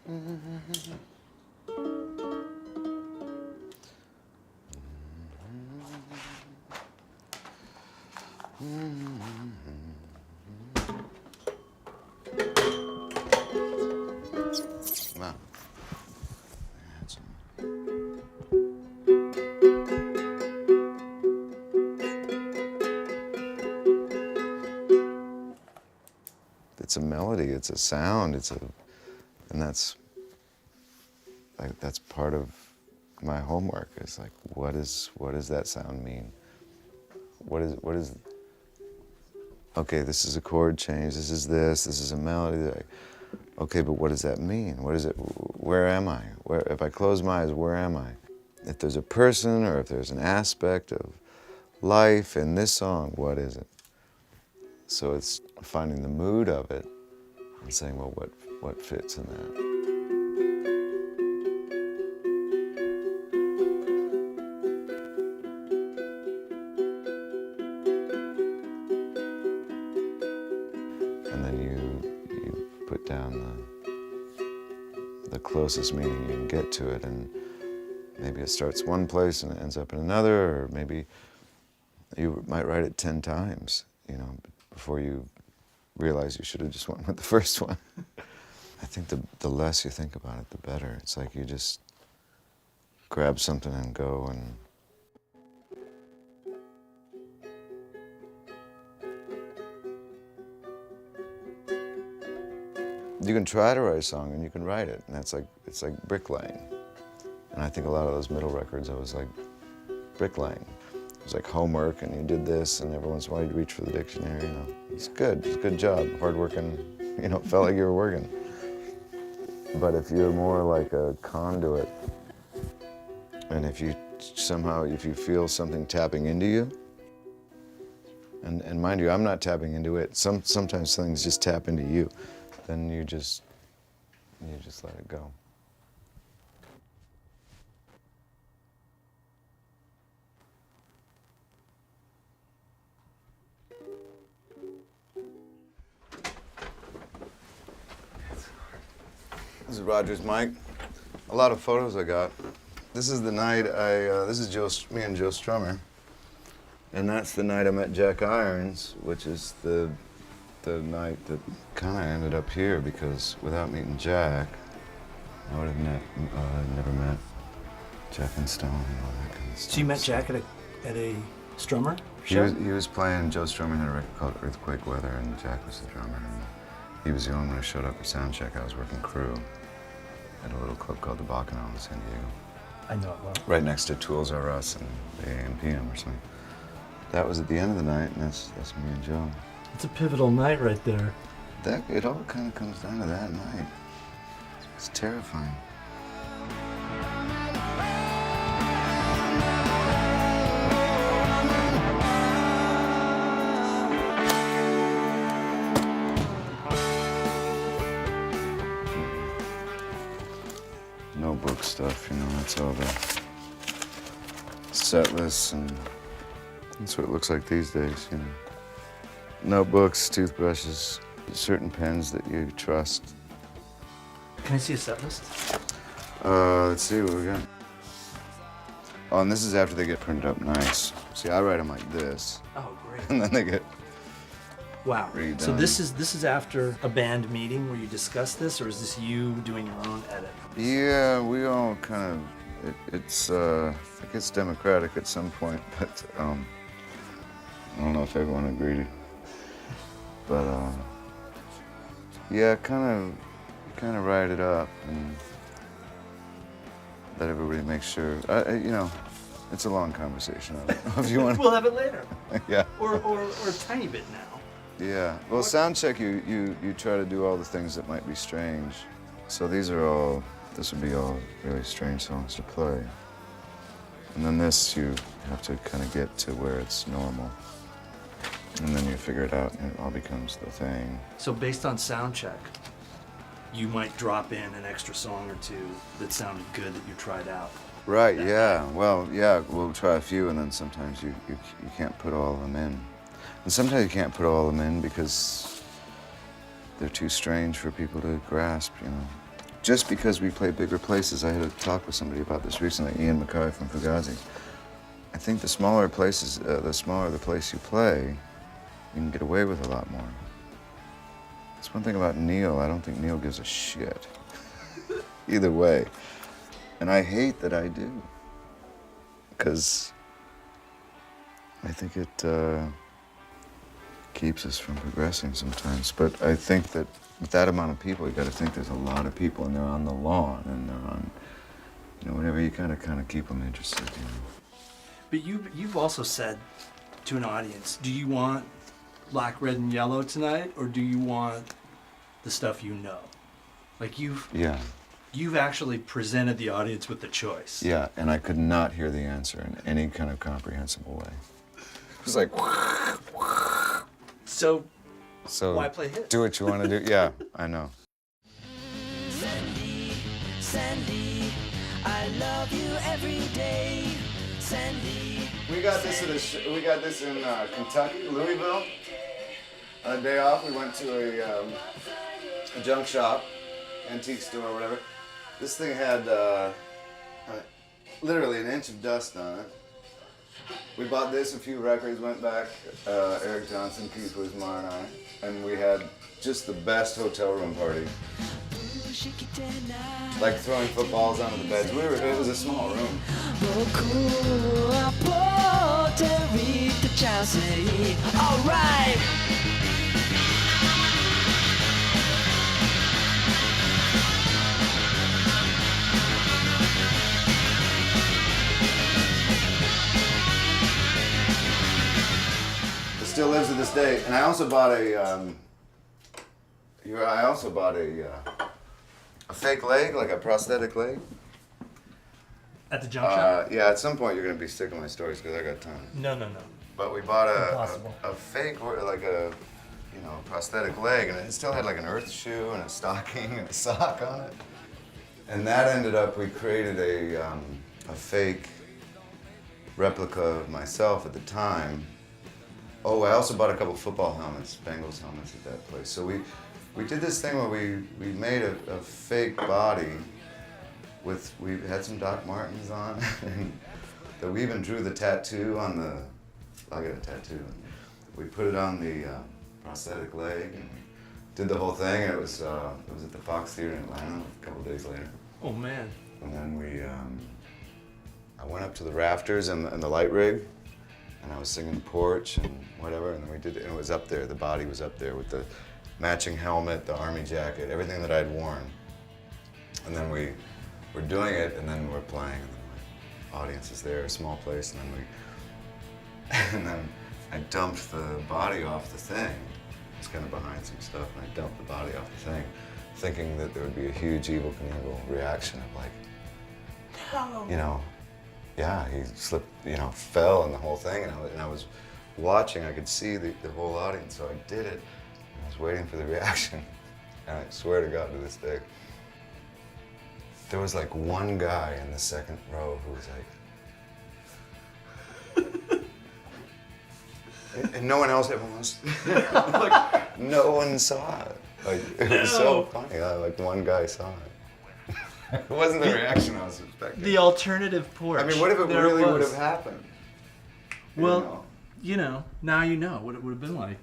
Wow. It's a melody, it's a sound, and that's part of my homework. Is like, what does that sound mean? What is? Okay, this is a chord change. This is a melody. Like, okay, but what does that mean? What is it? Where am I? If I close my eyes, where am I? If there's a person or if there's an aspect of life in this song, what is it? So it's finding the mood of it and saying, well, what fits in that? And then you put down the closest meaning you can get to it, and maybe it starts one place and it ends up in another, or maybe you might write it 10 times, before you realize you should have just went with the first one. I think the less you think about it, the better. It's like you just grab something and go, and you can try to write a song and you can write it, and it's like bricklaying. And I think a lot of those middle records, I was like bricklaying. It was like homework, and you did this, and every once in a while you'd reach for the dictionary. It's good. It's a good job. Hard working. It felt like you were working. But if you're more like a conduit, and if you feel something tapping into you, and mind you, I'm not tapping into it. Sometimes things just tap into you. Then you just let it go. This is Roger's mic. A lot of photos I got. This is the night this is me and Joe Strummer. And that's the night I met Jack Irons, which is the night that kind of ended up here, because without meeting Jack, I would have never met Jack and Stone and all that kind of stuff. So you met Jack at a Strummer He show? was playing, Joe Strummer had a record called Earthquake Weather, and Jack was the drummer. And he was the only one who showed up at sound check. I was working crew at a little club called the Bacchanal in San Diego. I know it well. Right next to Tools R Us and the AM PM or something. That was at the end of the night, and that's me and Joe. It's a pivotal night right there. It all kind of comes down to that night. It's terrifying. Notebook stuff, that's all the set lists, and that's what it looks like these days, Notebooks, toothbrushes, certain pens that you trust. Can I see a set list? Let's see what we got. Oh, and this is after they get printed up nice. See, I write them like this. Oh, great. And then they get Wow. redone. So this is after a band meeting where you discuss this, or is this you doing your own edit? Yeah, we all kind of, it gets democratic at some point, but I don't know if everyone agreed. But yeah, kind of write it up and let everybody make sure. It's a long conversation. I don't know if you want. We'll have it later. Yeah. Or a tiny bit now. Yeah. Well, sound check, you try to do all the things that might be strange. So this would be all really strange songs to play. And then this, you have to kind of get to where it's normal. And then you figure it out, and it all becomes the thing. So based on sound check, you might drop in an extra song or two that sounded good that you tried out. Right, yeah. Well, yeah, we'll try a few, and then sometimes you can't put all of them in. And sometimes you can't put all of them in because they're too strange for people to grasp, just because we play bigger places, I had a talk with somebody about this recently, Ian McCarty from Fugazi. I think the smaller places, the smaller the place you play, you can get away with a lot more. That's one thing about Neil. I don't think Neil gives a shit. Either way. And I hate that I do. Because I think it keeps us from progressing sometimes. But I think that with that amount of people, you got to think there's a lot of people, and they're on the lawn, and they're on, whatever. You kind of keep them interested. But you've also said to an audience, do you want black, red, and yellow tonight, or do you want the stuff you know? Like you've actually presented the audience with the choice. Yeah, and I could not hear the answer in any kind of comprehensible way. It was like. So why play hits? Do what you want to do. Yeah, I know. Sandy, Sandy, I love you every day. Sandy. We got this in Kentucky, Louisville. On a day off, we went to a junk shop, antique store, or whatever. This thing had literally an inch of dust on it. We bought this, a few records, went back, Eric Johnson, Keith Wismar, and I, and we had just the best hotel room party. Like throwing footballs onto the beds. It was a small room. All right. It still lives to this day. And I also bought a fake leg, like a prosthetic leg. At the junk shop? Yeah, at some point you're gonna be sick of my stories because I got time. No. But we bought Impossible. a fake, like a prosthetic leg, and it still had like an earth shoe and a stocking and a sock on it. And that ended up, we created a fake replica of myself at the time. Oh, I also bought a couple football helmets, Bengals helmets at that place. So we did this thing where we made a fake body with, we had some Doc Martens on, and that we even drew the tattoo on the, I got a tattoo. We put it on the prosthetic leg, and we did the whole thing. It was at the Fox Theater in Atlanta a couple days later. Oh man. And then I went up to the rafters and the light rig, and I was singing Porch and whatever, and then we did it, and it was up there, the body was up there with the matching helmet, the army jacket, everything that I'd worn. And then we were doing it, and then we're playing, and then the audience is there, a small place, and then I dumped the body off the thing. It's kind of behind some stuff, and I dumped the body off the thing, thinking that there would be a huge Evel Knievel reaction of like, No. Yeah, he slipped, fell and the whole thing, and I was watching, I could see the whole audience, so I did it. I was waiting for the reaction, and I swear to God to this day, there was like one guy in the second row who was like, and no one else ever was, like, no one saw it. Like, it was so funny, like one guy saw it. It wasn't the reaction I was expecting. The alternative porch. I mean, what if it really would have happened? Well, now you know what it would have been like.